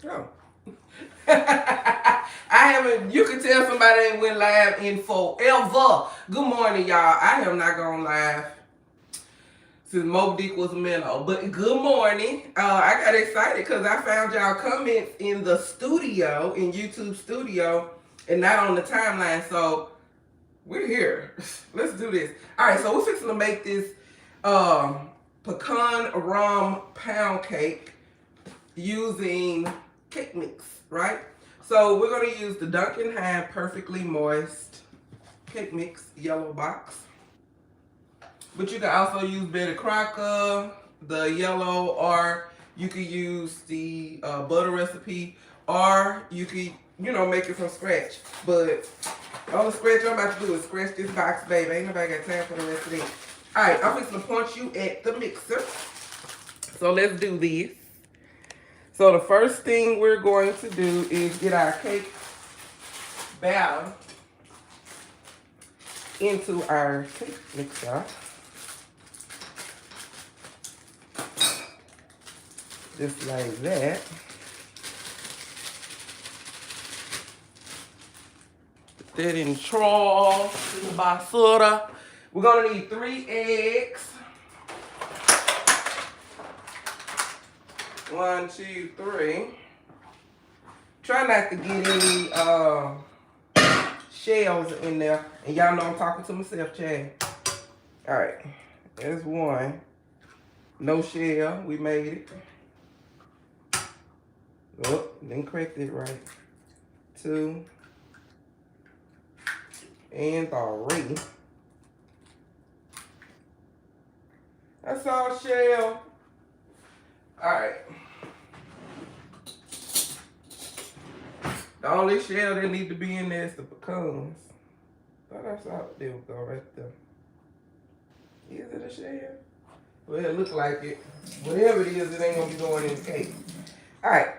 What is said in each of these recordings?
Oh. I haven't, you can tell somebody ain't went live in forever. Good morning, y'all. I have not gone live since Moby Dick was a minnow. But good morning. I got excited because I found y'all comments in the studio, in YouTube studio, and not on the timeline. So we're here. Let's do this. All right, so we're fixing to make this pecan rum pound cake using cake mix, right? So we're going to use the Duncan Hine Perfectly Moist Cake Mix yellow box. But you can also use Betty Crocker, the yellow, or you could use the butter recipe, or you could, make it from scratch. But the only scratch I'm about to do is scratch this box, baby. Ain't nobody got time for the rest of it. All right, I'm fixing to point you at the mixer. So let's do this. So the first thing we're going to do is get our cake batter into our cake mixer. Just like that. Put that in trough, in the basura. We're gonna need 3 eggs. 1, 2, 3. Try not to get any shells in there. And y'all know I'm talking to myself, Chad. Alright, there's 1. No shell, we made it. Oh, didn't correct it right. 2. And 3. That's all shell. Alright. The only shell that need to be in there is the pecans. Oh, that's all. There we go, right there. Is it a shell? Well, it look like it. Whatever it is, it ain't gonna be going in the cake. Alright.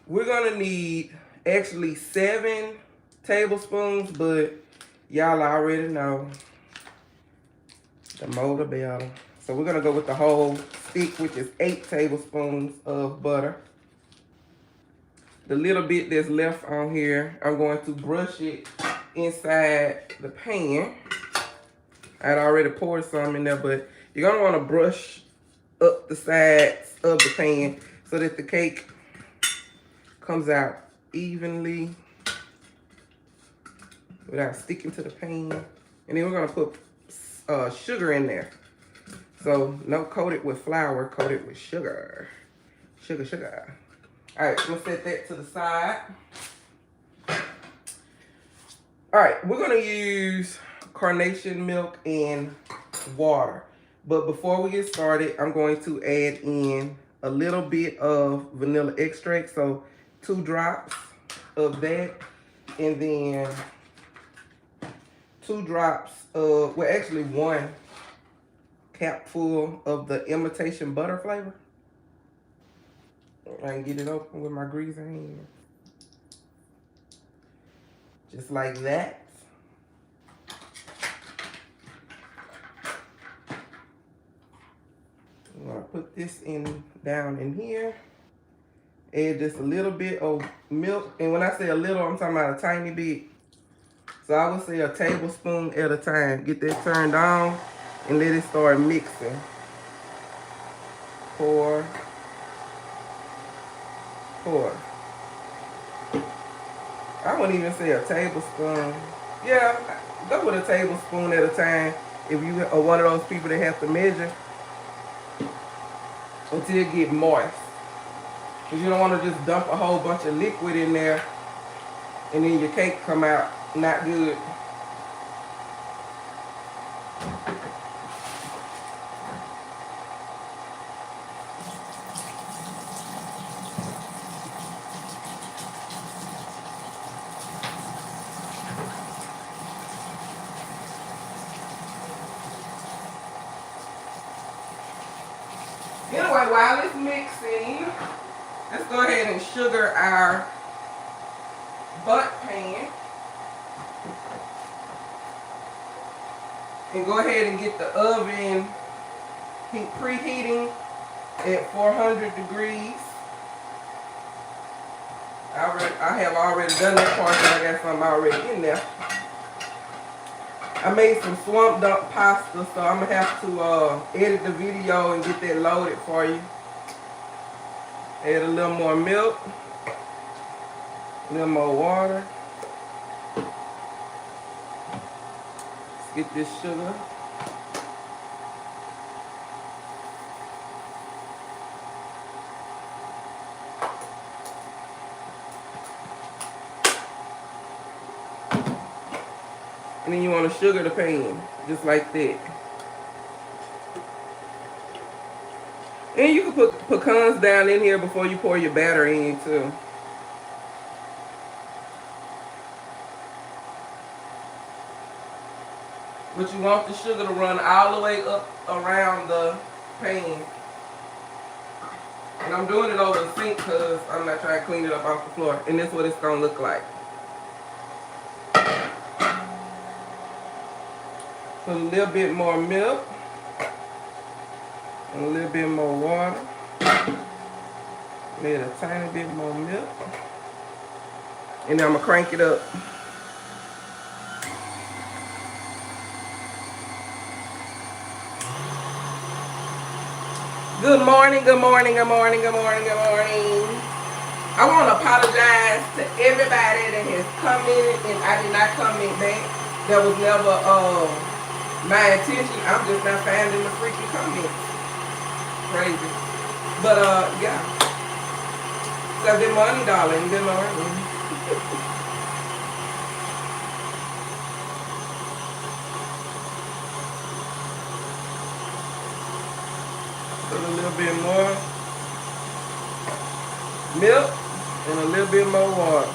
We're gonna need actually 7 tablespoons, but y'all already know the more the better. So we're gonna go with the whole stick, which is 8 tablespoons of butter. The little bit that's left on here, I'm going to brush it inside the pan. I had already poured some in there, but you're gonna wanna brush up the sides of the pan so that the cake comes out evenly without sticking to the pan. And then we're gonna put sugar in there. So no coat it with flour, coat it with sugar. Sugar. All right, I'm gonna set that to the side. All right, we're gonna use carnation milk and water. But before we get started, I'm going to add in a little bit of vanilla extract. So 2 drops of that, and then 2 drops of, well, actually 1 capful of the imitation butter flavor. I can get it open with my greasy hand. Just like that. I'm gonna put this down in here. Add just a little bit of milk. And when I say a little, I'm talking about a tiny bit. So I would say a tablespoon at a time. Get that turned on and let it start mixing. Pour. I wouldn't even say a tablespoon. Yeah, go with a tablespoon at a time if you are one of those people that have to measure until it get moist. Because you don't want to just dump a whole bunch of liquid in there and then your cake come out not good. Anyway, while it's mixing, let's go ahead and sugar our butt pan. And go ahead and get the oven preheating at 400 degrees. I have already done that part, so I got something already in there. I made some swamp duck pasta, so I'm gonna have to edit the video and get that loaded for you. Add a little more milk, a little more water. Let's get this sugar. And then you want to sugar the pan, just like that. And you can put pecans down in here before you pour your batter in too. But you want the sugar to run all the way up around the pan. And I'm doing it over the sink because I'm not trying to clean it up off the floor. And this is what it's going to look like. Put a little bit more milk. And a little bit more water. Add a tiny bit more milk. And then I'm going to crank it up. Good morning, good morning, good morning, good morning, good morning. I want to apologize to everybody that has commented and I did not comment back. That was never my intention. I'm just not finding the freaking comments. Crazy. But yeah. So good morning, darling. Good morning. Put a little bit more milk and a little bit more water.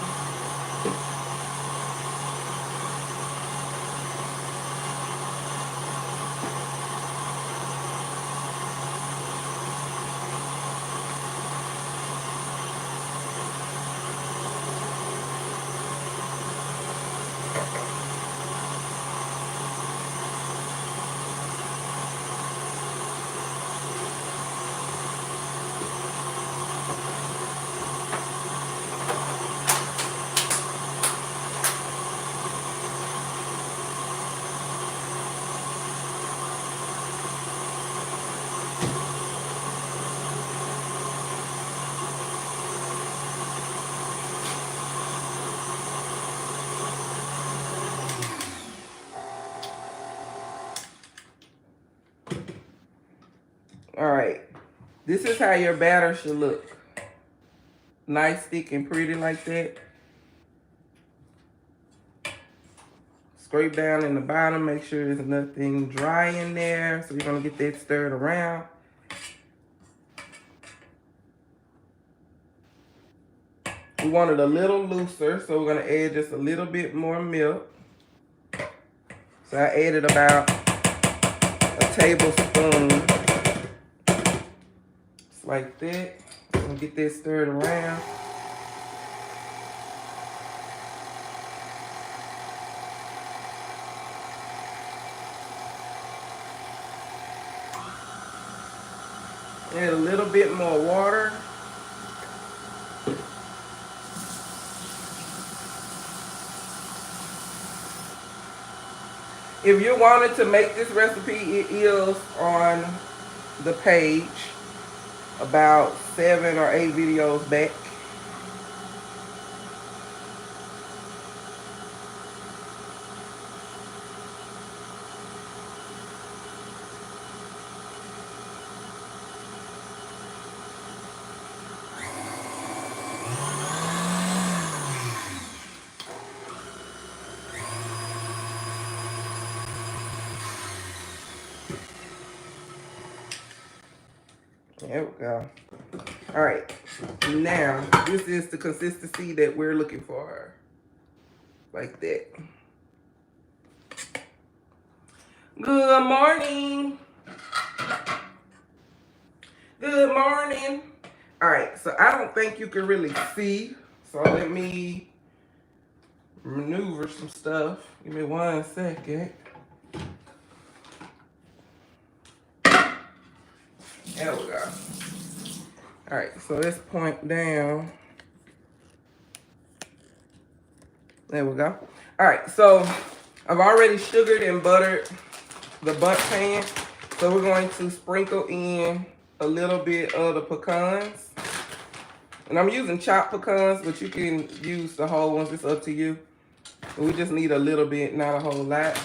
All right, this is how your batter should look. Nice, thick, and pretty like that. Scrape down in the bottom, make sure there's nothing dry in there. So you're gonna get that stirred around. We want it a little looser, so we're gonna add just a little bit more milk. So I added about a tablespoon. Just like that. I'm gonna get that stirred around. Add a little bit more water. If you wanted to make this recipe, it is on the page about 7 or 8 videos back. There we go. All right, now this is the consistency that we're looking for, like that. Good morning. Good morning. All right, so I don't think you can really see, so let me maneuver some stuff. Give me 1 second. There we go. All right, so let's point down There we go. All right, so I've already sugared and buttered the bundt pan. So we're going to sprinkle in a little bit of the pecans. And I'm using chopped pecans, but you can use the whole ones. It's up to you. But we just need a little bit, not a whole lot.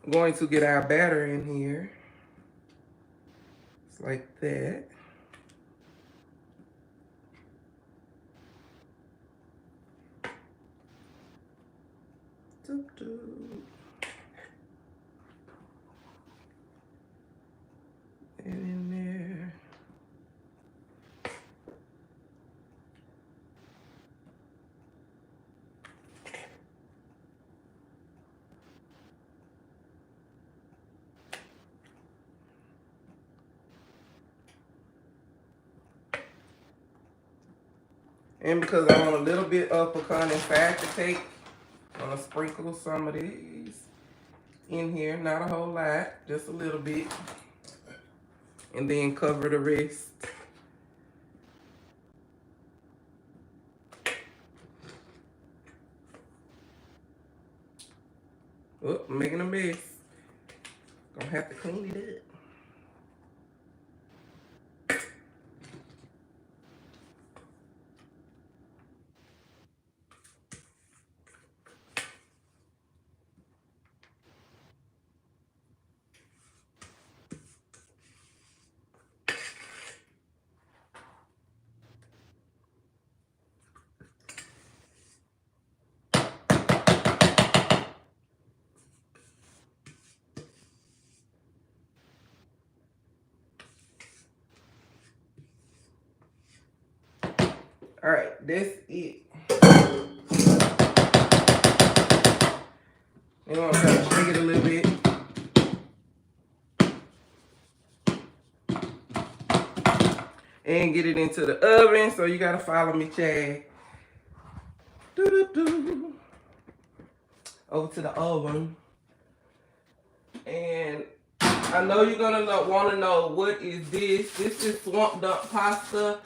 I'm going to get our batter in here. Just like that. And in there. And because I want a little bit of pecan inside the cake, I'm going to sprinkle some of these in here. Not a whole lot, just a little bit. And then cover the rest. Oh, I'm making a mess. Gonna have to clean it up. All right, that's it. You want to kind of shake it a little bit. And get it into the oven, so you got to follow me, Chad. Doo-doo-doo. Over to the oven. And I know you're going to want to know, what is this? This is swamp duck pasta.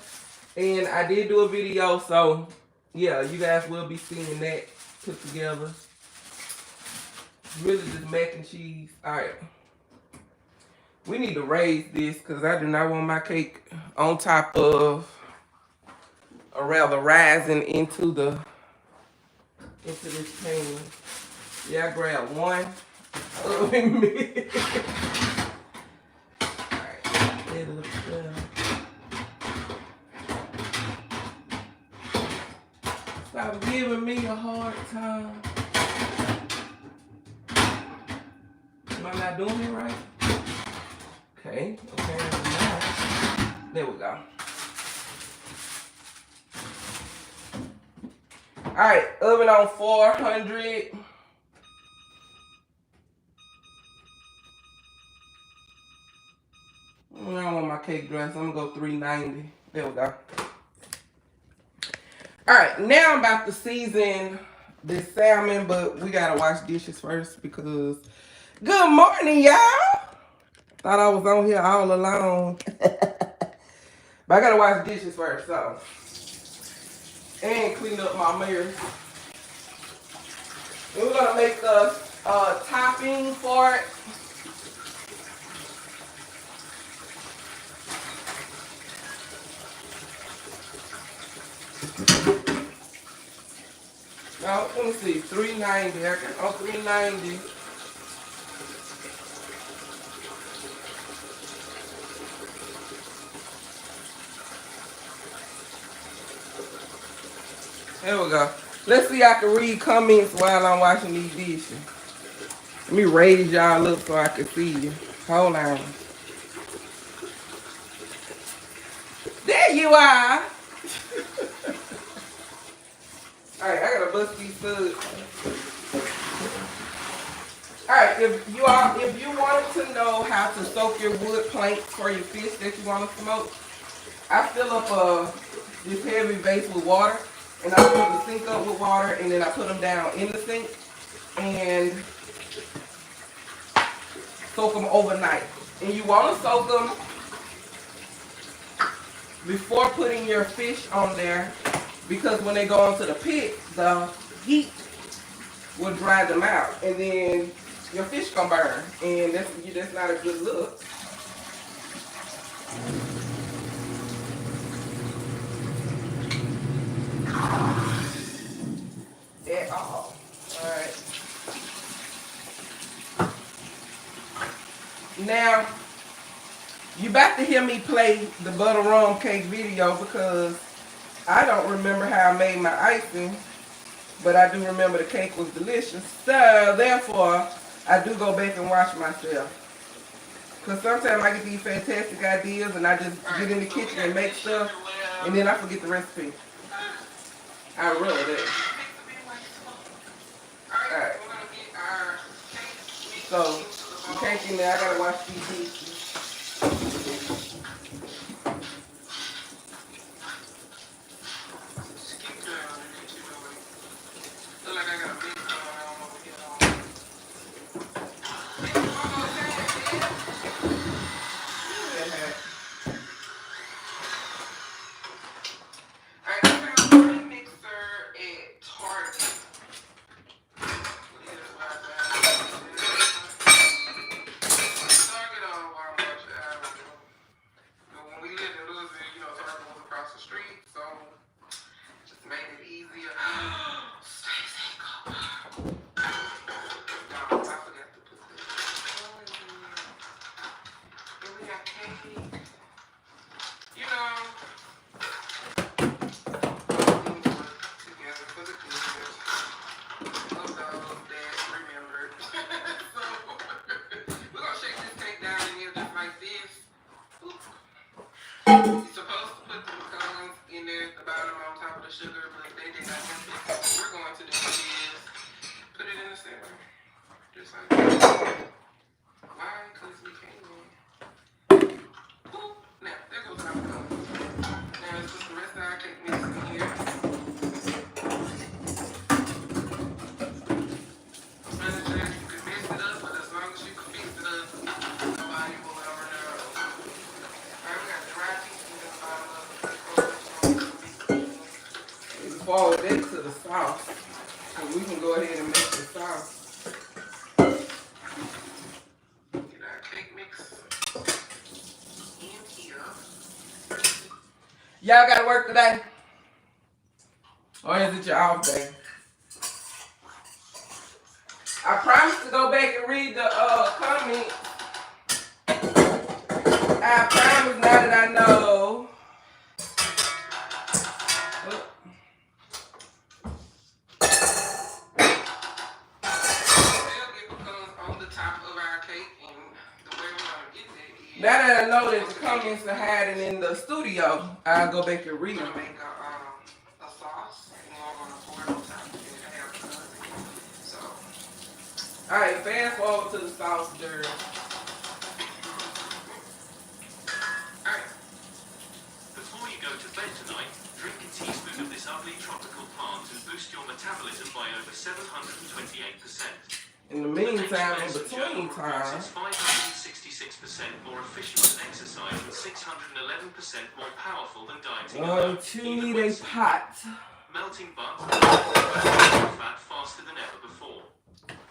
And I did do a video, so yeah, you guys will be seeing that put together. Really just mac and cheese. Alright. We need to raise this because I do not want my cake on top of, or rather rising into this pan. Yeah, I grabbed one. Alright, it looks good. Stop giving me a hard time. Am I not doing it right? Okay, now. There we go. Alright, oven on 400. I don't want my cake dry, so I'm gonna go 390. There we go. Alright, now I'm about to season this salmon, but we gotta wash dishes first because good morning, y'all. Thought I was on here all alone. But I gotta wash dishes first, so. And clean up my mirror. And we're gonna make the topping for it. Now, let me see, 390. I got on 390. There we go. Let's see, I can read comments while I'm washing these dishes. Let me raise y'all up so I can see you. Hold on. There you are. Alright, I gotta bust these studs. Alright, if you wanted to know how to soak your wood planks for your fish that you want to smoke, I fill up this heavy vase with water, and I fill the sink up with water, and then I put them down in the sink and soak them overnight. And you want to soak them before putting your fish on there because when they go onto the pit, the heat will dry them out, and then your fish gonna burn, and that's not a good look. At all. Alright. Now, you about to hear me play the butter rum cake video because I don't remember how I made my icing, but I do remember the cake was delicious. So, therefore, I do go back and watch myself. Because sometimes I get these fantastic ideas and I just get in the kitchen and make stuff, and then I forget the recipe. I really do. Alright. So, the cake in there, I gotta wash these pieces. Forward that to the sauce, so we can go ahead and make the sauce. Get our cake mix in here. Y'all got to work today? Or is it your off day? I promise to go back and read the comments. I promise now that I know. Now that I know that the comments are hiding in the studio, I'll go back and read them. Make a sauce, and I'm going to pour it on top of it and have it. So, alright, fast forward to the sauce, girl. Alright. Before you go to bed tonight, drink a teaspoon of this ugly tropical plant and boost your metabolism by over 728%. In the meantime, in between time, it's 566% more efficient than exercise and 611% more powerful than dieting. You need a pot. Melting butter, fat faster than ever before.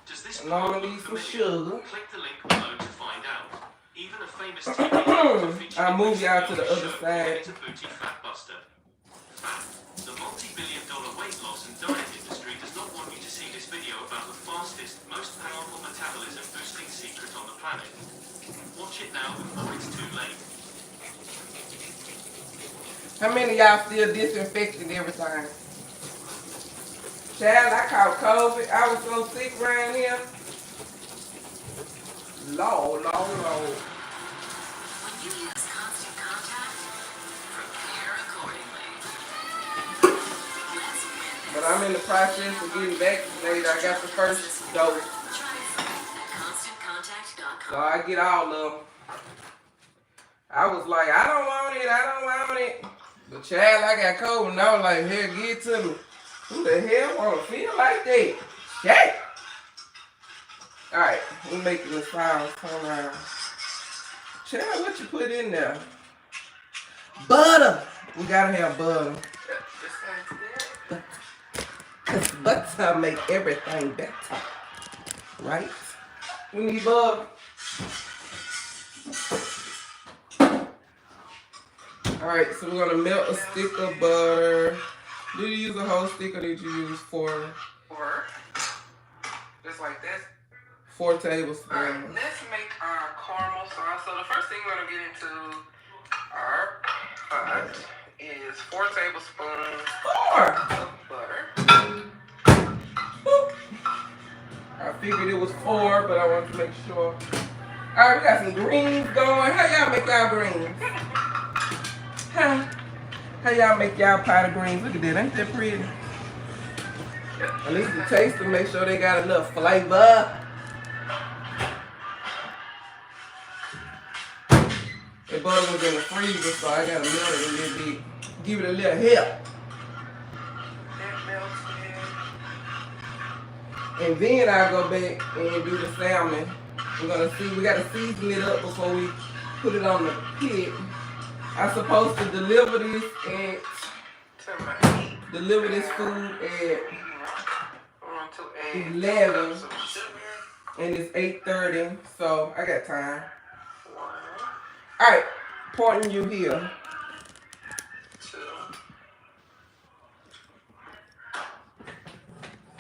Does this look familiar? Click the link below to find out. Even a famous TV I'll move y'all to the other side. It's a booty fat buster. Fat. The multi-billion-dollar weight loss and diet industry does not want you to see this video about the fastest, most powerful metabolism-boosting secret on the planet. Watch it now before it's too late. How many of y'all still disinfecting everything? Child, I caught COVID. I was so sick around here. Lord. When you use constant contact, prepare accordingly. But I'm in the process of getting vaccinated. I got the first dose. So I get all of them. I was like, I don't want it. But child, I got COVID and I was like, here, give it to me. Who the hell want to feel like that? Shit. Alright, we're making the sauce. Hold on. Child, what you put in there? Butter. We gotta have butter. Just like that. butter. Because butter make everything better. Right? We need butter. Alright, so we're going to melt a stick of butter. Did you use a whole stick or did you use 4? 4. Just like this. 4 tablespoons. Alright, let's make our caramel sauce. So the first thing we're going to get into our pot is 4 tablespoons of butter. I figured it was 4, but I wanted to make sure. Alright, we got some greens going. How y'all make y'all greens? Huh? How y'all make y'all pot of greens? Look at that, ain't that pretty? At least the taste to make sure they got enough flavor. The butter was in the freezer, so I gotta melt it a little bit. Give it a little help. And then I'll go back and do the salmon. We're gonna see, we gotta season it up before we put it on the pit. I'm supposed to deliver this food at 11, and it's 8:30, so I got time. All right, pointing you here. 2.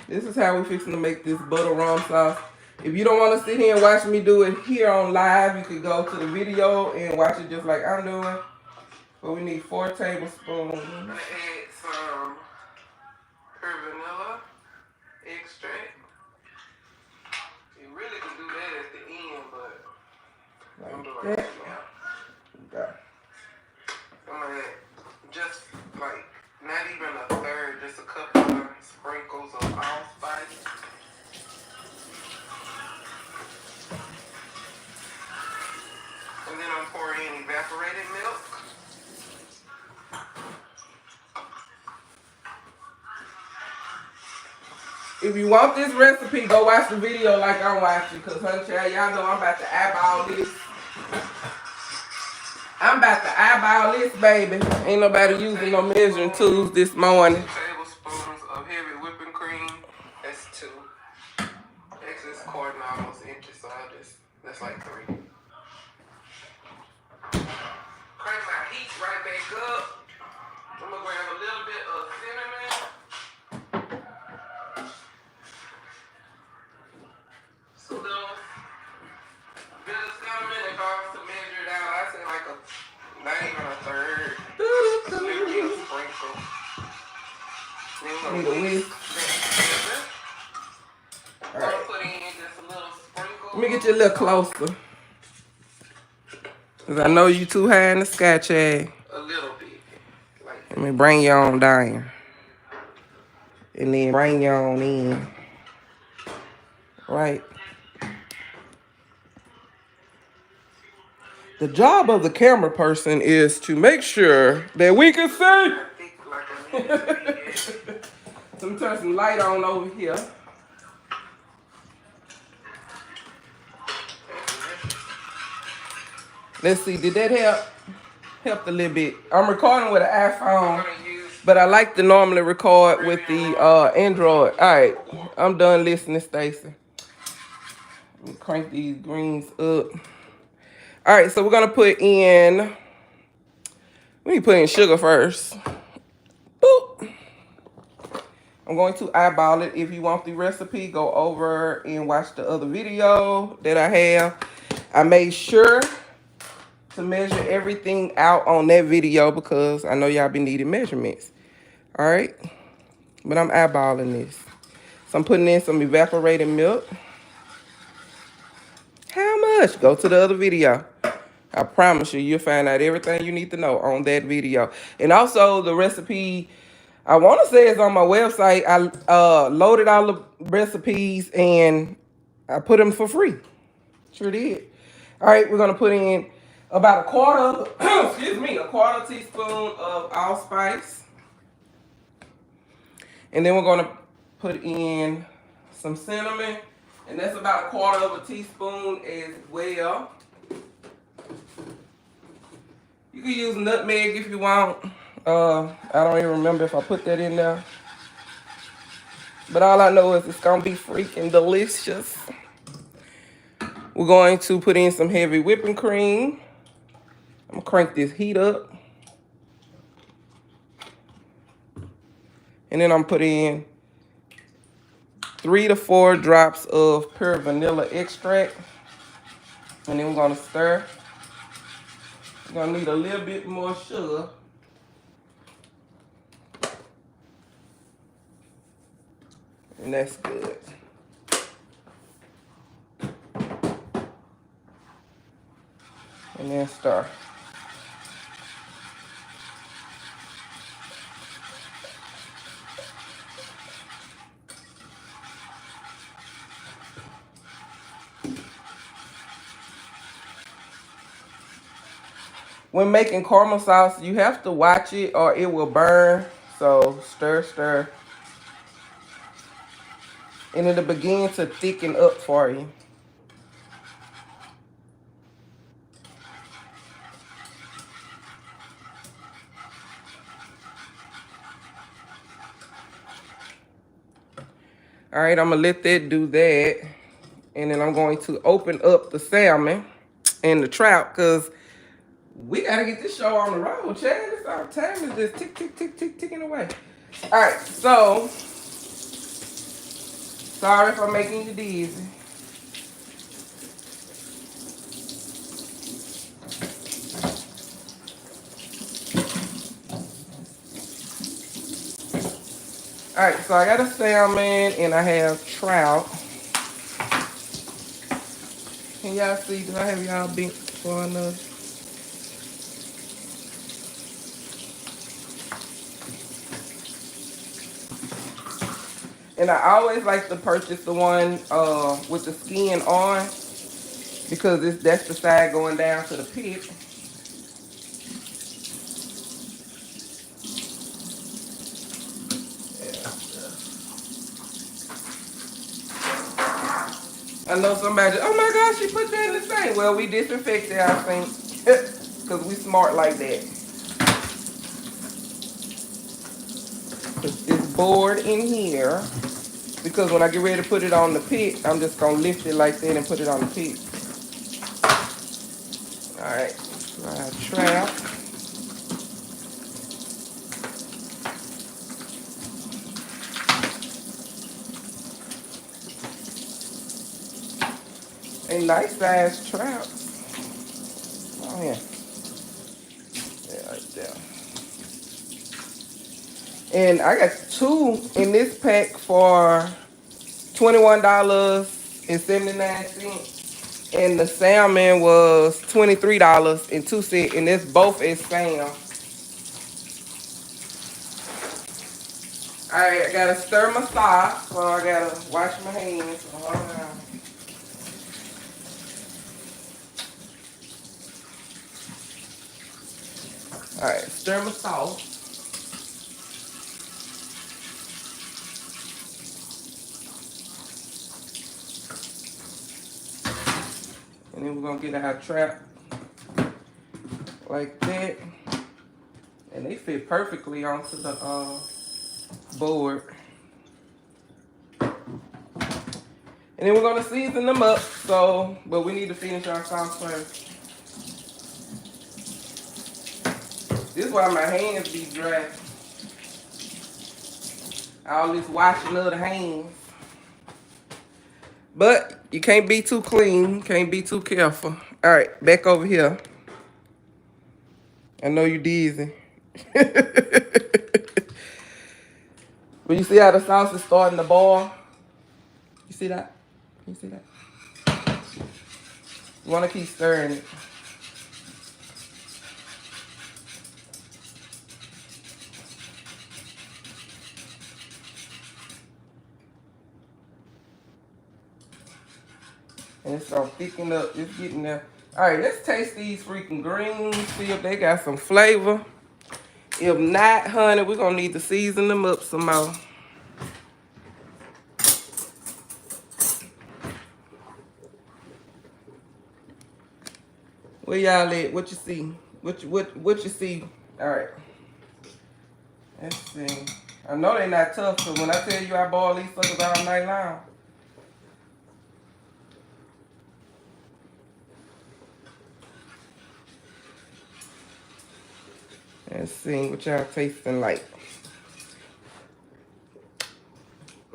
This is how we're fixing to make this butter rum sauce. If you don't want to sit here and watch me do it here on live, you could go to the video and watch it just like I'm doing. But we need 4 tablespoons. I'm gonna add some pure vanilla extract. You really can do that at the end, but I'm doing it right now. Okay. I'm gonna add just like not even a third, just a couple of sprinkles of allspice. And then I'm pouring in evaporated milk. If you want this recipe, go watch the video like I'm watching, because honey child, y'all know I'm about to eyeball this. I'm about to eyeball this, baby. Ain't nobody using no measuring tools this morning. 2 tablespoons of heavy whipping cream. That's 2. Excess cordon almost empty, so that's like 3. Crank my heat right back up. I'm gonna grab a little bit of cinnamon. Some little bit of cinnamon. If I was to measure it out, I'd say like not even a third. Maybe a sprinkle. Need a whisk. All right. Put in just a little sprinkle. Let me get you a little closer. Because I know you too high in the sky, Chad. A little bit. Like let me bring you on down. And then bring you on in. Right. The job of the camera person is to make sure that we can see. Let me turn some light on over here. Let's see, did that help? Helped a little bit. I'm recording with an iPhone, but I like to normally record with the Android. All right, I'm done listening, Stacy. Let me crank these greens up. All right, so we're gonna put in, we need to put in sugar first. Boop. I'm going to eyeball it. If you want the recipe, go over and watch the other video that I have. I made sure to measure everything out on that video because I know y'all been needing measurements. All right, but I'm eyeballing this. So I'm putting in some evaporated milk. How much? Go to the other video. I promise you, you'll find out everything you need to know on that video. And also the recipe, I want to say it's on my website. I loaded all the recipes and I put them for free. Sure did. All right, we're going to put in about a quarter teaspoon of allspice. And then we're going to put in some cinnamon. And that's about a quarter of a teaspoon as well. You can use nutmeg if you want. I don't even remember if I put that in there. But all I know is it's gonna be freaking delicious. We're going to put in some heavy whipping cream. I'm gonna crank this heat up. And then I'm putting in 3 to 4 drops of pure vanilla extract. And then we're gonna stir. We're gonna need a little bit more sugar. And that's good. And then stir. When making caramel sauce, you have to watch it or it will burn. So stir, stir. And it'll begin to thicken up for you. All right, I'm gonna let that do that. And then I'm going to open up the salmon and the trout because we gotta get this show on the road, Chad. This our time is just tick, tick, tick, tick, ticking away. All right, so sorry if I'm making you dizzy. All right, so I got a salmon and I have trout. Can y'all see? Do I have y'all bent for enough? And I always like to purchase the one with the skin on because that's the side going down to the pit. I know somebody, oh my gosh, she put that in the sink. Well, we disinfected our sink because we smart like that. It's bored in here because when I get ready to put it on the pit, I'm just going to lift it like that and put it on the pit. All right, fried trout. A nice size trout. Oh yeah. Yeah, right there. And I got 2 in this pack for $21.79. And the salmon was $23.02. And it's both is Sam. Alright, I gotta stir my sauce, so I gotta wash my hands. So hold on. Alright, stir my sauce. And then we're gonna get our trap like that. And they fit perfectly onto the board. And then we're gonna season them up. So, but we need to finish our sauce first. This is why my hands be dry. All this washing of the hands. But you can't be too clean. Can't be too careful. All right, back over here. I know you dizzy. But you see how the sauce is starting to boil? You see that? You see that? You want to keep stirring it. And it's gonna thicken up. It's getting there. All right, let's taste these freaking greens. See if they got some flavor. If not, honey, we're gonna need to season them up some more. Where y'all at? What you see? What you see? All right. Let's see. I know they're not tough, so when I tell you I boil these suckers all night long. Let's see what y'all tasting like.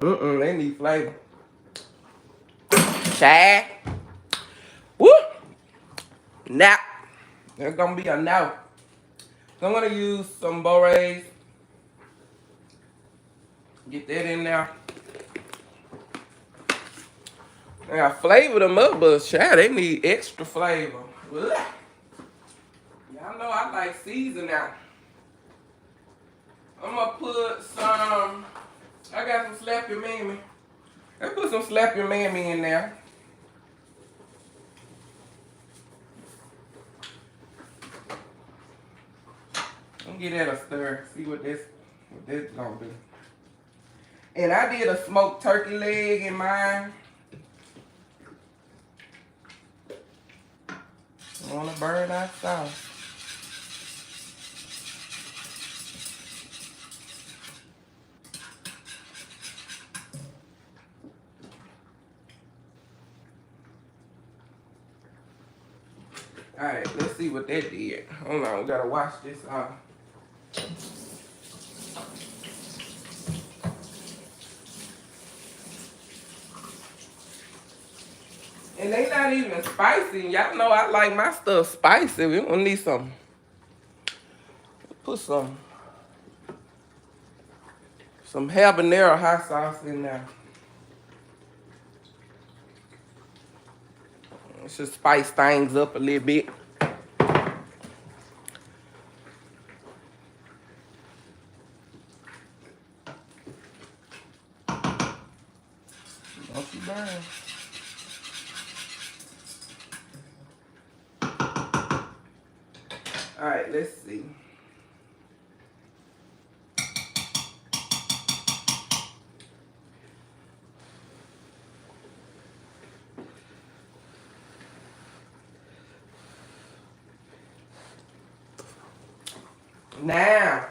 They need flavor. Chad. Woo! Now, there's gonna be a no. So I'm gonna use some Borays. Get that in there. And I flavored them up, but Chad, they need extra flavor. Ugh. Y'all know I like season now. I'm gonna put some, I got some Slap Your Mammy. Let's put some Slap Your Mammy in there. I'm gonna give that a stir, see what this gonna do. And I did a smoked turkey leg in mine. I wanna burn that sauce. Alright, let's see what that did. Hold on, we gotta wash this off. And they not even spicy. Y'all know I like my stuff spicy. We gonna need some. Put some habanero hot sauce in there. It should spice things up a little bit. Don't you burn. All right, let's see. Now.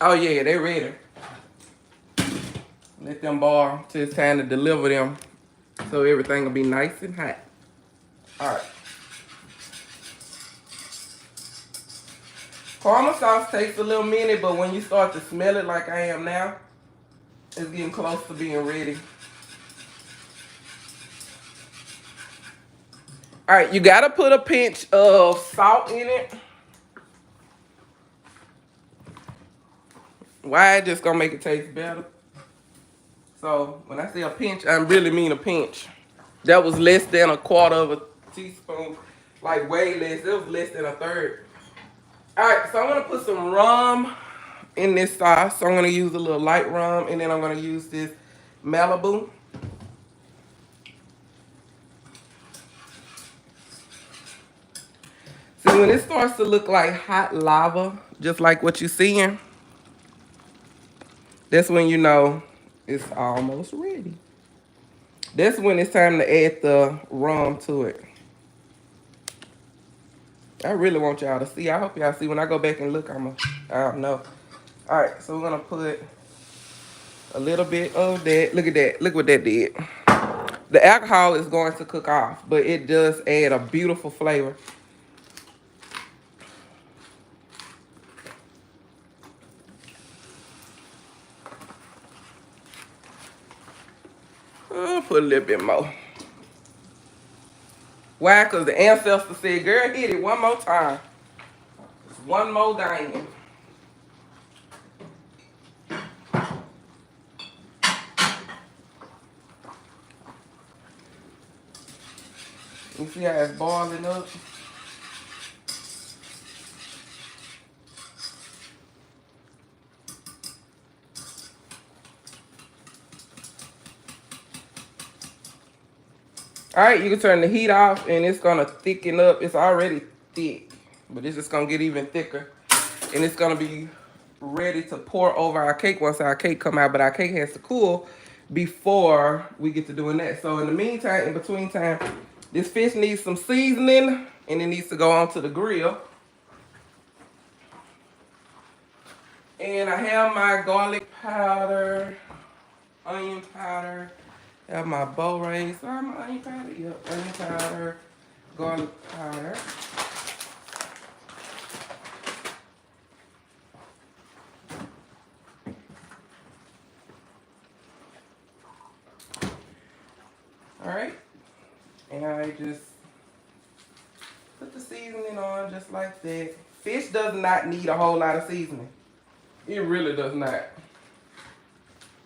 Oh yeah, they ready. Let them boil till it's time to deliver them, so everything will be nice and hot. All right. Caramel sauce takes a little minute, but when you start to smell it like I am now, it's getting close to being ready. All right, you gotta put a pinch of salt in it. Why? Just gonna make it taste better. So when I say a pinch, I really mean a pinch. That was less than a quarter of a teaspoon, like way less. It was less than a third. All right, so I'm gonna put some rum in this sauce. So I'm gonna use a little light rum, and then I'm gonna use this Malibu. See, when it starts to look like hot lava, just like what you're seeing, that's when you know it's almost ready. That's when it's time to add the rum to it. I really want y'all to see. I hope y'all see. When I go back and look, I don't know. All right, so we're gonna put a little bit of that. Look at that. Look what that did. The alcohol is going to cook off, but it does add a beautiful flavor. I'll put a little bit more. Why? Because the ancestor said, girl, hit it one more time. Just one more diamond. You see how it's boiling up? All right, you can turn the heat off and it's gonna thicken up. It's already thick, but it's just gonna get even thicker. And it's gonna be ready to pour over our cake once our cake come out, but our cake has to cool before we get to doing that. So in the meantime, in between time, this fish needs some seasoning and it needs to go onto the grill. And I have my garlic powder, onion powder. I have my bow rays. So I have my onion powder. Yep, onion powder, garlic powder. Alright. And I just put the seasoning on just like that. Fish does not need a whole lot of seasoning. It really does not.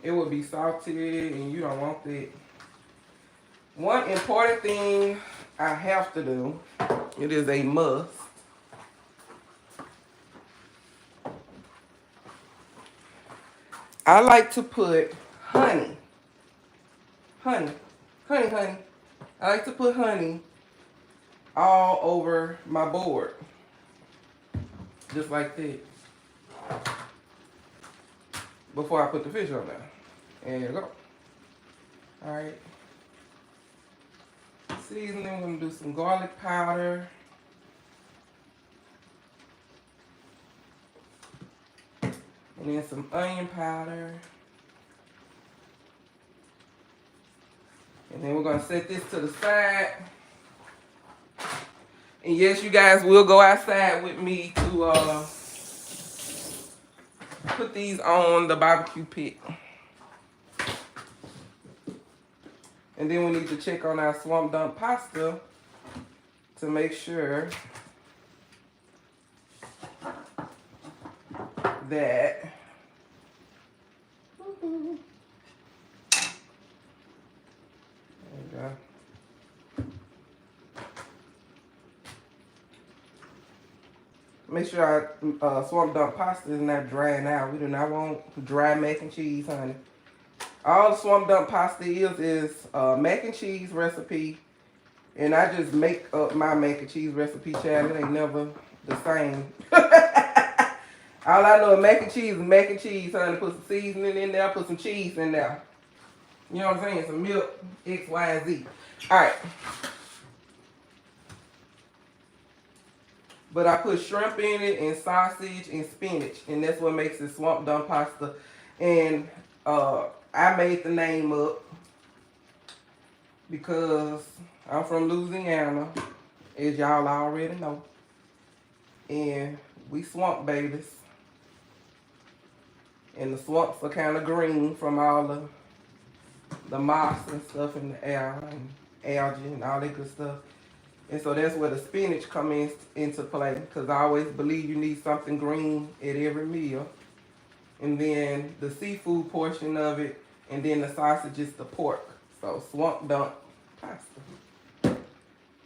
It will be salty and you don't want that. One important thing I have to do, it is a must. I like to put honey. Honey. I like to put honey all over my board. Just like that. Before I put the fish on there. There you go. Alright. Seasoning, we're going to do some garlic powder. And then some onion powder. And then we're going to set this to the side. And yes, you guys will go outside with me to put these on the barbecue pit. And then we need to check on our swamp dump pasta to make sure that there we go. Make sure our swamp dump pasta is not drying out. We do not want dry mac and cheese, honey. All the swamp dump pasta is mac and cheese recipe. And I just make up my mac and cheese recipe, child. It ain't never the same. All I know is mac and cheese is mac and cheese, honey. Put some seasoning in there, put some cheese in there. You know what I'm saying? Some milk, X, Y, Z. Alright. But I put shrimp in it and sausage and spinach. And that's what makes it swamp dump pasta. And I made the name up because I'm from Louisiana, as y'all already know. And we swamp babies. And the swamps are kind of green from all the moss and stuff in the air and algae and all that good stuff. And so that's where the spinach comes into play, because I always believe you need something green at every meal. And then the seafood portion of it, and then the sausage is the pork. So swamp dump pasta.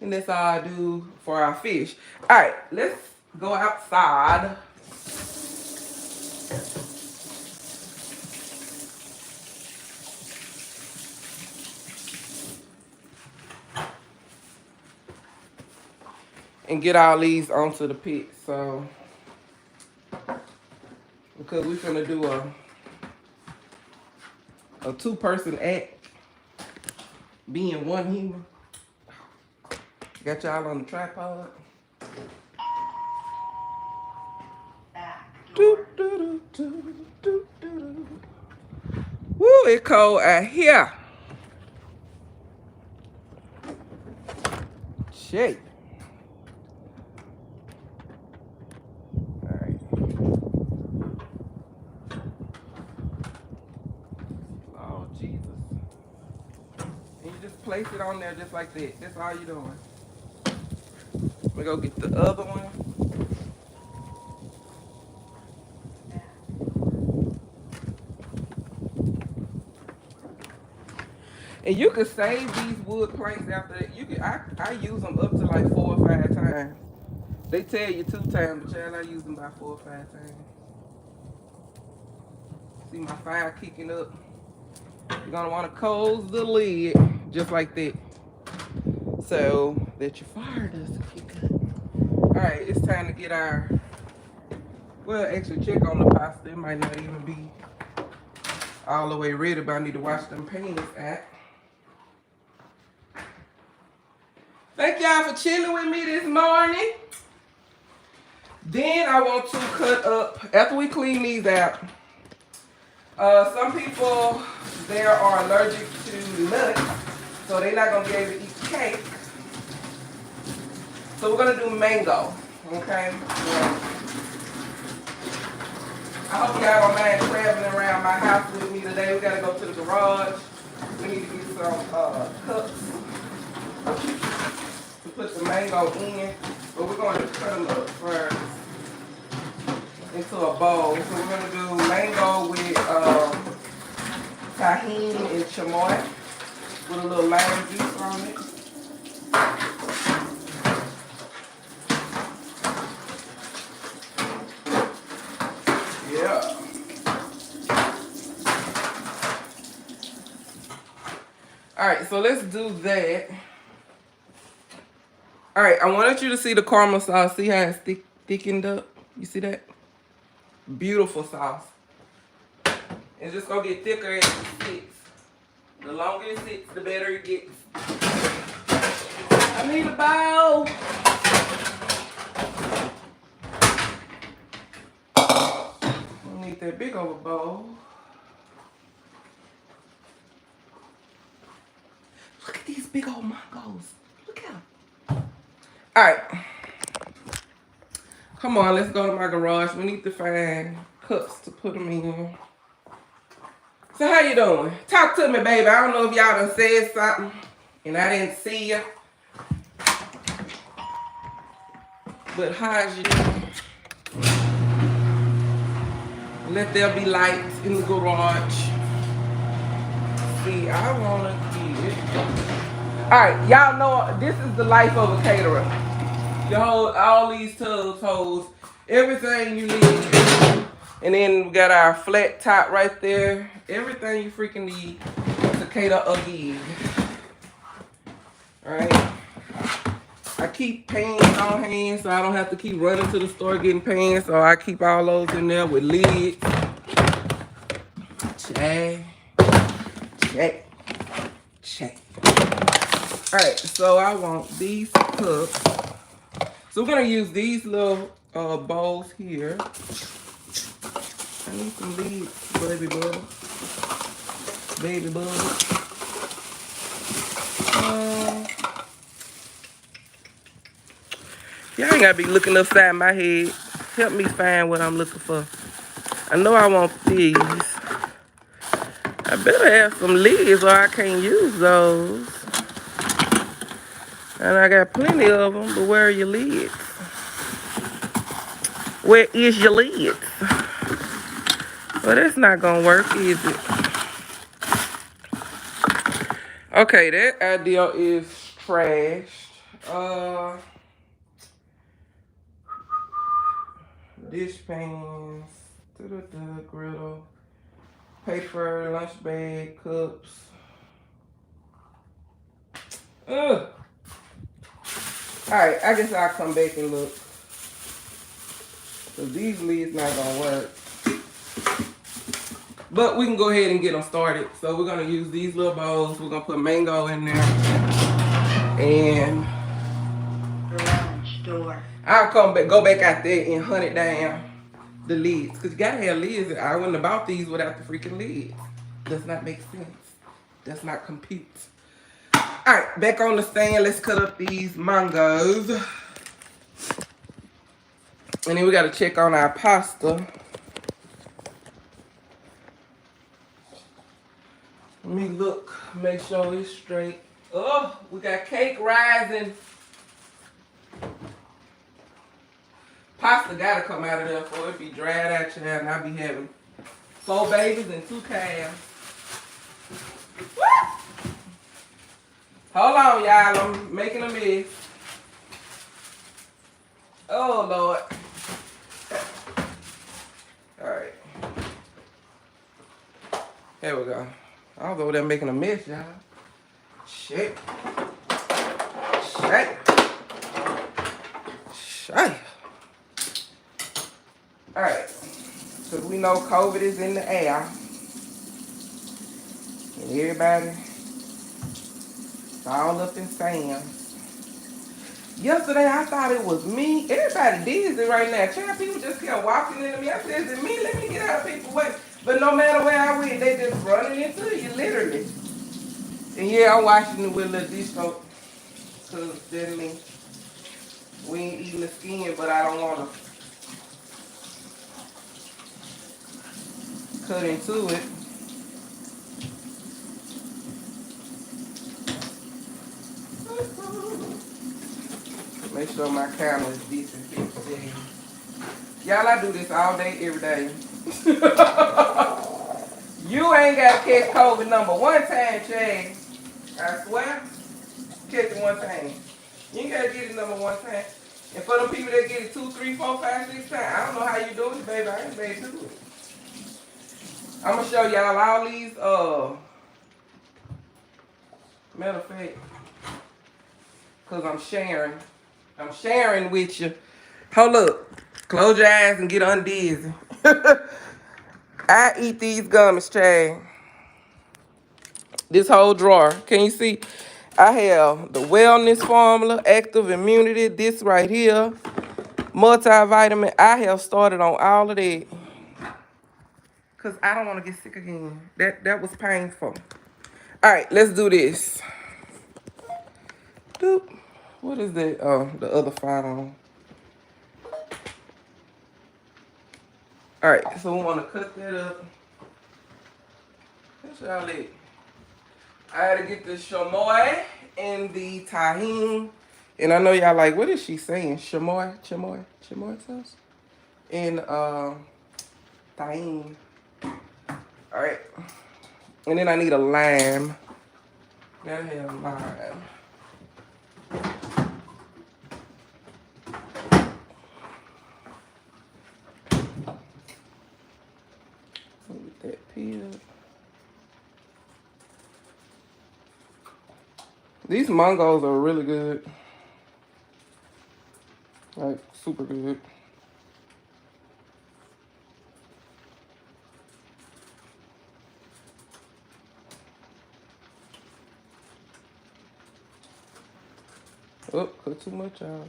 And that's all I do for our fish. All right, let's go outside. And get all these onto the pit. So, because we're gonna do a two-person act, being one human. Got y'all on the tripod. Do, do, do, do, do, do. Woo, it's cold out here. Shit. Alright. Oh, Jesus. And you just place it on there just like that. That's all you're doing. Let me go get the other one. And you can save these wood planks after that. You can I use them up to like 4 or 5 times. They tell you 2 times, but child, I use them by 4 or 5 times. See my fire kicking up. You're gonna want to close the lid just like that, so that your fire doesn't kick up. All right, it's time to get our. Well, actually check on the pasta. It might not even be all the way ready, but I need to wash them pans out. Thank y'all for chilling with me this morning. Then I want to cut up, after we clean these out, some people, they are allergic to nuts, so they're not going to be able to eat cake. So we're going to do mango, okay? I hope y'all don't mind traveling around my house with me today. We got to go to the garage. We need to get some cups to put the mango in, but we're going to cut them up first into a bowl. So we're going to do mango with tahini and chamoy with a little lime juice on it. Yeah. All right, so let's do that. All right, I wanted you to see the caramel sauce. See how it's thickened up? You see that? Beautiful sauce. It's just gonna get thicker as it sits. The longer it sits, the better it gets. I need a bowl. I need that big old bowl. Look at these big old mangoes. Look at them. All right. Come on, let's go to my garage. We need to find cups to put them in. So how you doing? Talk to me, baby. I don't know if y'all done said something and I didn't see you. But how's you doing? Let there be light in the garage. See, I want to get... Alright, y'all know this is the life of a caterer. You hold all these tubs, holds everything you need. And then we got our flat top right there. Everything you freaking need to cater a gig. Alright. I keep pans on hand so I don't have to keep running to the store getting pans. So I keep all those in there with lids. Check. Alright, so I want these cups. So we're going to use these little bowls here. I need some lids, baby bubble. Baby bubble. Y'all ain't gotta be looking upside my head. Help me find what I'm looking for. I know I want these. I better have some lids or I can't use those. And I got plenty of them, but where are your lids? Where is your lids? Well, that's not gonna work, is it? Okay, that idea is trashed. Dish pans, griddle, paper, lunch bag, cups. Ugh. Alright, I guess I'll come back and look. Cause these lids not gonna work. But we can go ahead and get them started. So we're gonna use these little bowls. We're gonna put mango in there. And I'll go back out there and hunt it down the lids. Cause you gotta have lids. I wouldn't have bought these without the freaking lids. Does not make sense. Does not compute. Alright, back on the stand. Let's cut up these mangoes. And then we gotta check on our pasta. Let me look, make sure it's straight. Oh, we got cake rising. Pasta gotta come out of there before it be dried out, child, and I be having 4 babies and 2 calves. Woo! Hold on, y'all, I'm making a mess. Oh, Lord. All right. Here we go. I was over there making a mess, y'all. Shit. Alright. Because we know COVID is in the air. And everybody all up in Sam's. Yesterday, I thought it was me. Everybody dizzy right now. Child, people just kept walking into me. I said, is it me? Let me get out of people's way. But no matter where I went, they just running into you, literally. And yeah, I'm washing it with a little dish soap. Because then we ain't eating the skin, but I don't want to cut into it. Make sure my camera is decent. Y'all, I do this all day, every day. You ain't got to catch COVID number one time, Chad. I swear. Catch it one time. You ain't got to get it number one time. And for them people that get it 2, 3, 4, 5, 6 times, I don't know how you do it, baby. I ain't made to do it. I'm going to show y'all all these, matter of fact, because I'm sharing. I'm sharing with you. Hold up. Close your eyes and get undizzy. I eat these gummies, Chad. This whole drawer. Can you see? I have the wellness formula, active immunity, this right here, multivitamin. I have started on all of that. Because I don't want to get sick again. That was painful. All right, let's do this. Doop. What is that? Oh, the other phone. All right, so we want to cut that up. That's y'all it. I had to get the chamoy and the tahine. And I know y'all like, what is she saying? Chamoy sauce? And tahine. All right. And then I need a lime. Gotta have lime. Get that peeled. These mangoes are really good. Like, super good. Oh, cut too much out.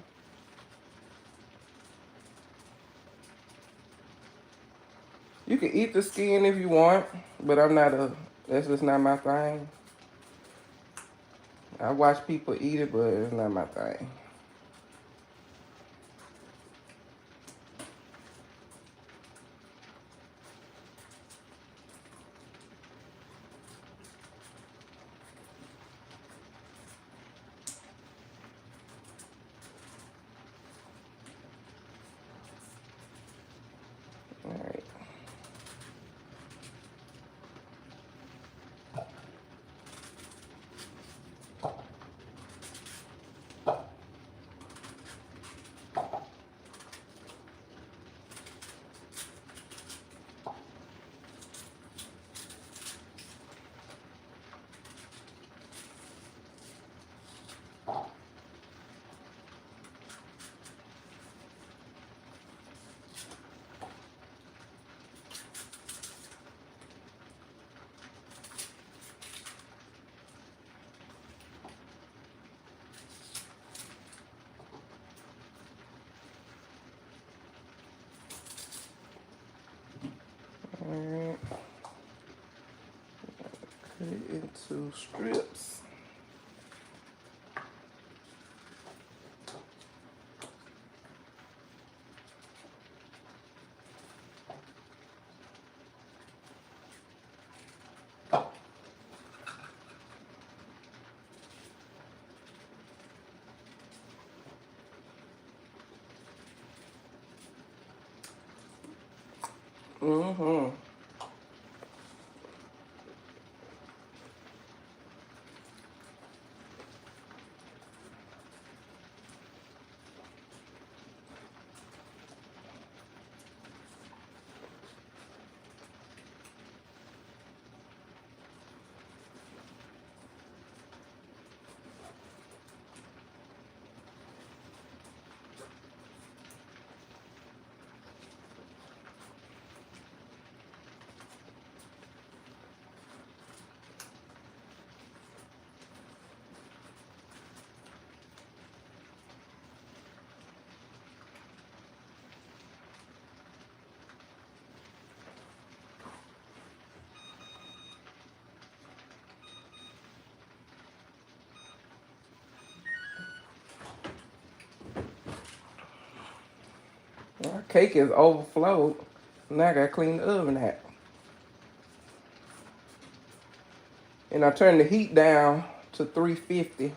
You can eat the skin if you want, but that's just not my thing. I watch people eat it, but it's not my thing. All right. Alright. Cut it into strips. Mm-hmm. cake is overflowed. Now I gotta clean the oven out. And I turned the heat down to 350.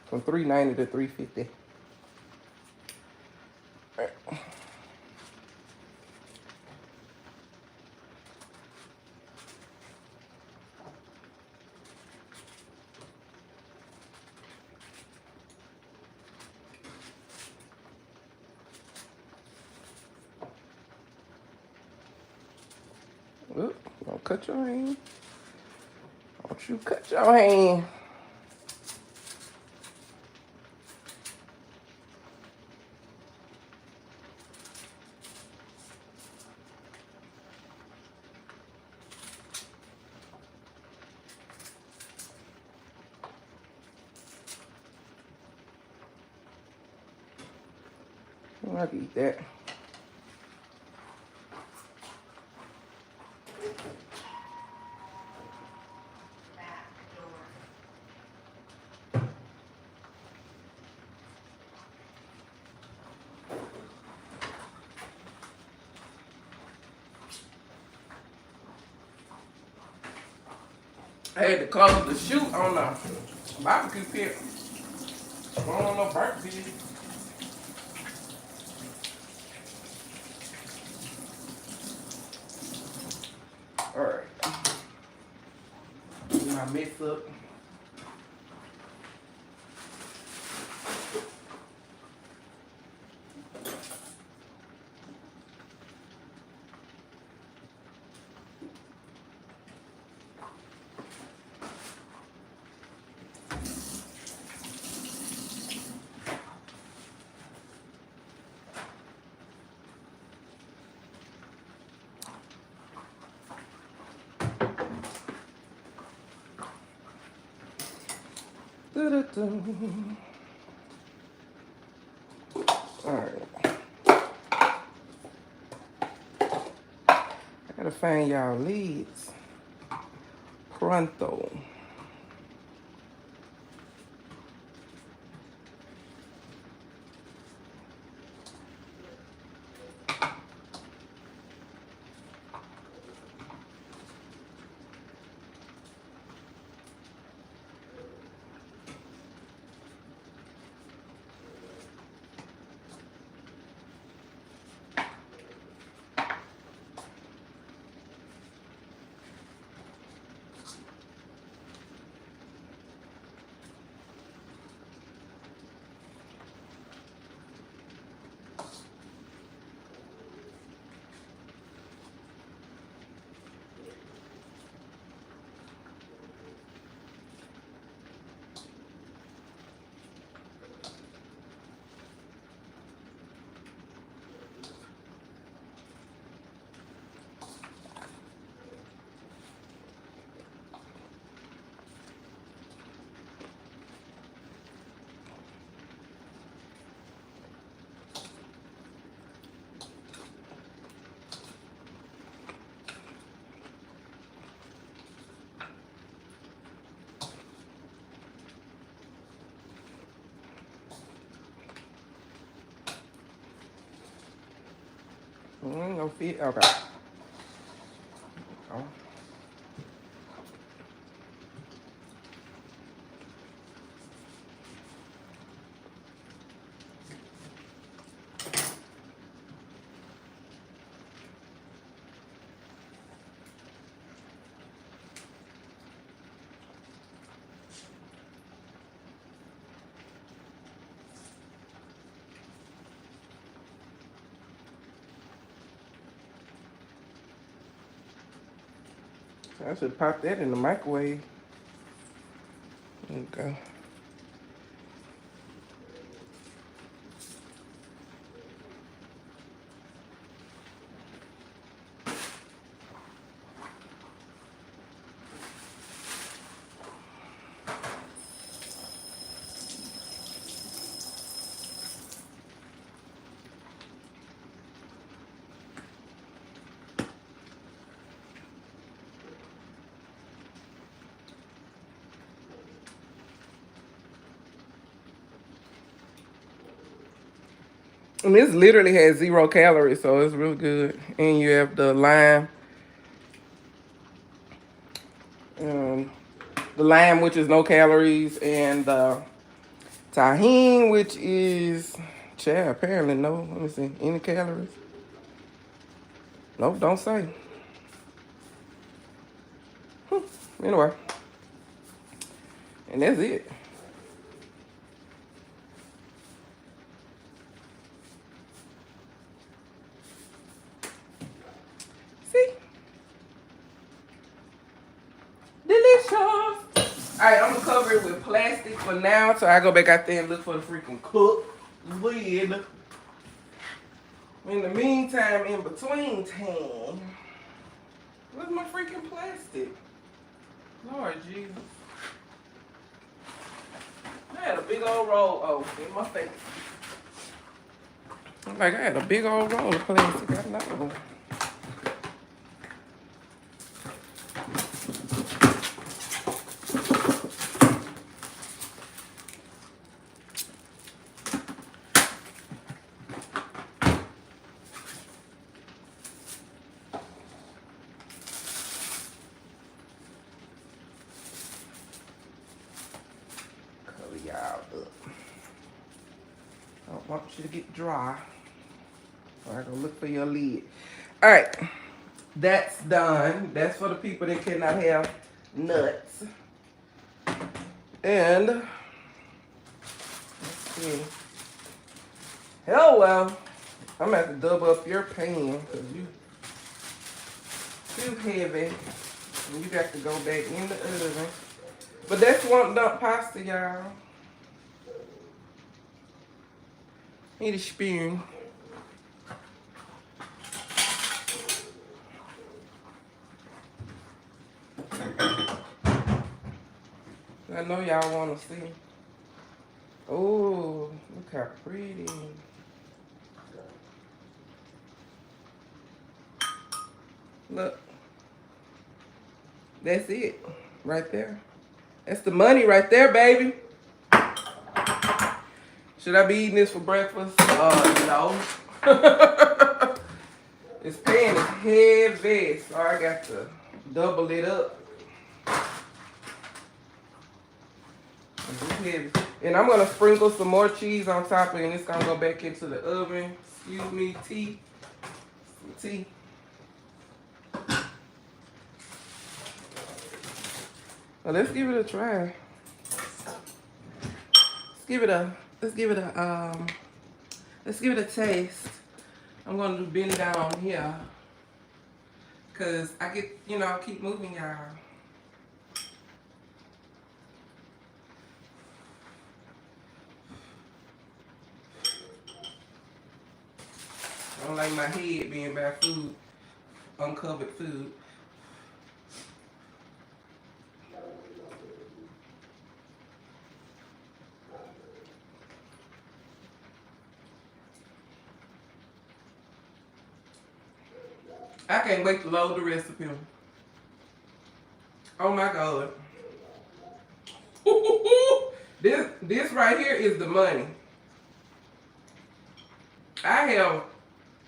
From 390 to 350. Oop, don't cut your hand. Don't you cut your hand. I can eat that. I had to close the chute on the barbecue pit. I don't want no burnt pig. Alright. My mix up. Alright. I gotta find y'all leads. Pronto. No fit. Okay. Oh. I should pop that in the microwave. There you go. And this literally has 0 calories, so it's really good. And you have the lime. The lime, which is no calories, and the tahine, which is, apparently no. Let me see. Any calories? Nope, don't say. Anyway. And that's it. See? Delicious. All right, I'm gonna cover it with plastic for now, so I go back out there and look for the freaking cook lid. In the meantime, in between time, where's my freaking plastic? Lord Jesus. I had a big old roll. Oh, in my face. I'm like, I had a big old roll of plastic. I know. Y'all up. I don't want you to get dry. So I go look for your lid. All right, that's done. That's for the people that cannot have nuts. And let's see. Hell well, I'm gonna have to double up your pan because you too heavy. And you got to go back in the oven. But that's one dump pasta, y'all. Need a spoon. I know y'all want to see. Oh, look how pretty. Look. That's it. Right there. That's the money right there, baby. Should I be eating this for breakfast? No. This pan is heavy, so I got to double it up. It's heavy. And I'm gonna sprinkle some more cheese on top of it, and it's gonna go back into the oven. Excuse me, tea. Some tea. Well, let's give it a try. Let's give it a taste. I'm gonna do bend down here. Cause I get, I keep moving y'all. I don't like my head being by food, uncovered food. I can't wait to load the recipe. Oh my God. This right here is the money. I have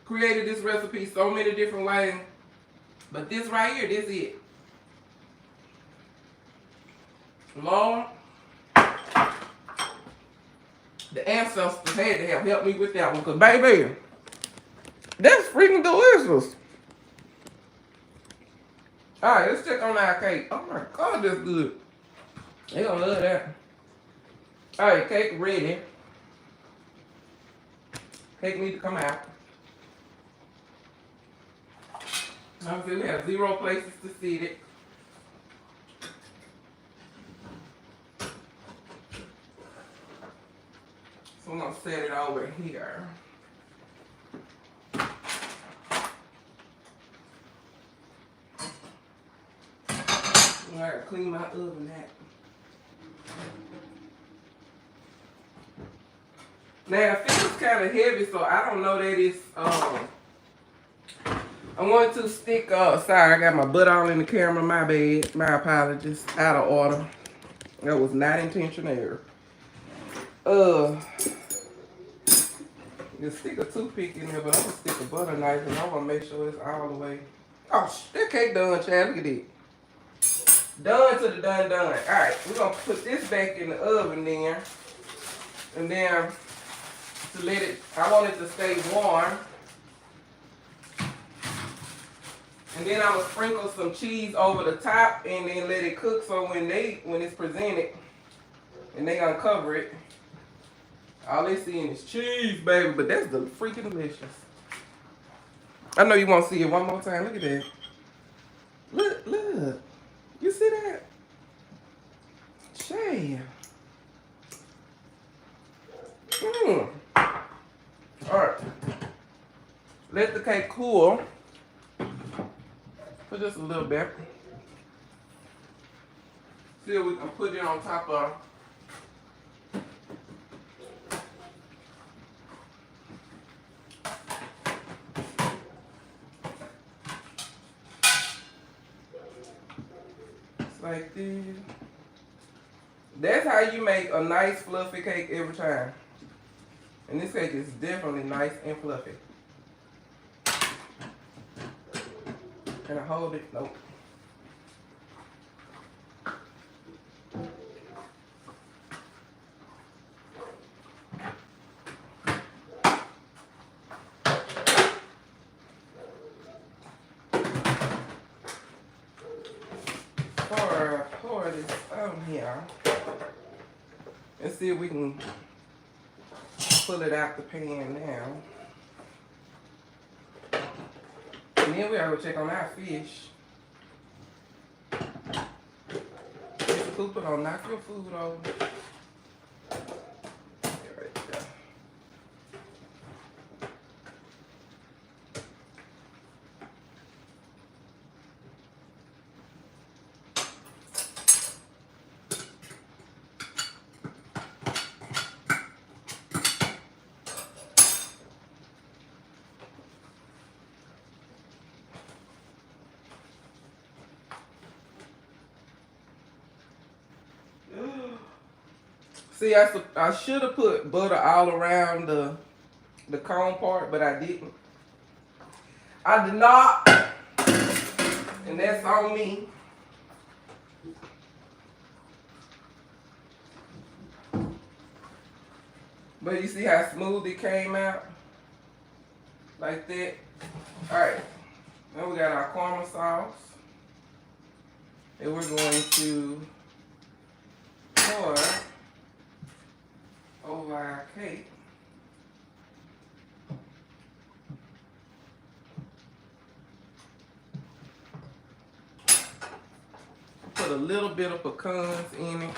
created this recipe so many different ways, but this right here, this is it. Lord, the ancestors had to have helped me with that one, because baby, that's freaking delicious. All right, let's check on our cake. Oh my God, that's good. They gonna love that. All right, cake ready. Cake need to come out. Obviously, we have 0 places to sit it. So I'm gonna set it over here. I gotta clean my oven out. Now it feels kind of heavy, so I don't know that it's I'm going to stick sorry, I got my butt all in the camera, my bad. My apologies. Out of order. That was not intentional. You stick a toothpick in there, but I'm gonna stick a butter knife and I'm gonna make sure it's all the way. Oh, that cake done, Chad. Look at it. Done to the done. Alright, we're gonna put this back in the oven then. And then to let it, I want it to stay warm. And then I'm gonna sprinkle some cheese over the top and then let it cook so when it's presented and they uncover it, all they seeing is cheese, baby. But that's freaking delicious. I know you want to see it one more time. Look at that. Look. You see that? Shay. Alright. Let the cake cool for just a little bit. See if we can put it on top of. Like this. That's how you make a nice fluffy cake every time. And this cake is definitely nice and fluffy. Can I hold it? Nope. Pour this on here and see if we can pull it out the pan now. And then we gotta check on our fish. Miss Cooper, don't knock your food over. Right there. See, I should have put butter all around the cone part, but I didn't. I did not, and that's on me. But you see how smooth it came out? Like that. Alright, now we got our caramel sauce. And we're going to pour over our cake. Put a little bit of pecans in it.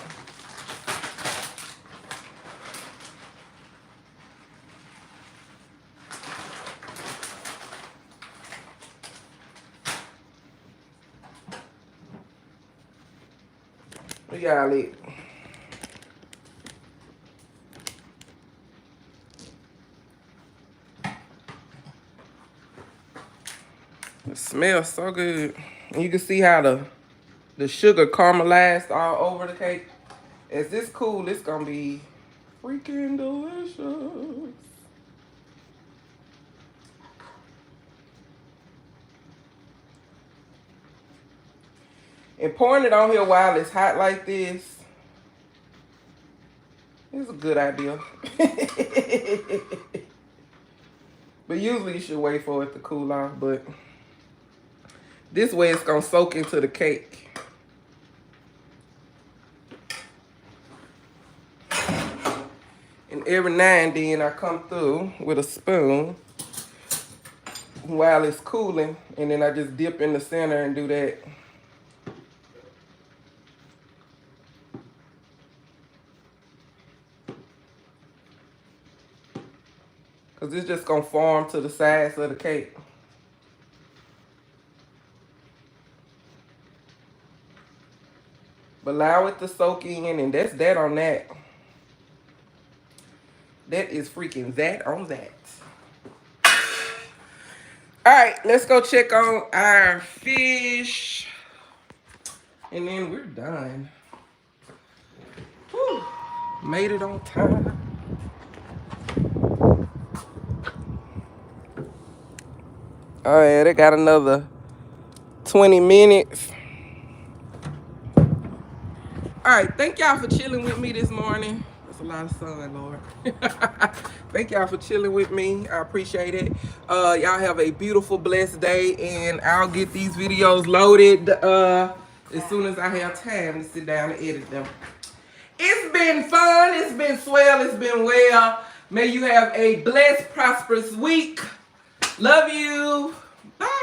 We got it. It smells so good. And you can see how the sugar caramelized all over the cake. As this cool, it's gonna be freaking delicious. And pouring it on here while it's hot like this is a good idea. But usually you should wait for it to cool off, but this way it's gonna soak into the cake. And every now and then I come through with a spoon while it's cooling, and then I just dip in the center and do that. Because it's just going to form to the sides of the cake. But allow it to soak in, and that's that on that. That is freaking that on that. Alright, let's go check on our fish. And then we're done. Whew. Made it on time. Oh yeah, they got another 20 minutes. All right, thank y'all for chilling with me this morning. That's a lot of sun, Lord. Thank y'all for chilling with me. I appreciate it. Y'all have a beautiful, blessed day, and I'll get these videos loaded as soon as I have time to sit down and edit them. It's been fun. It's been swell. It's been well. May you have a blessed, prosperous week. Love you. Bye.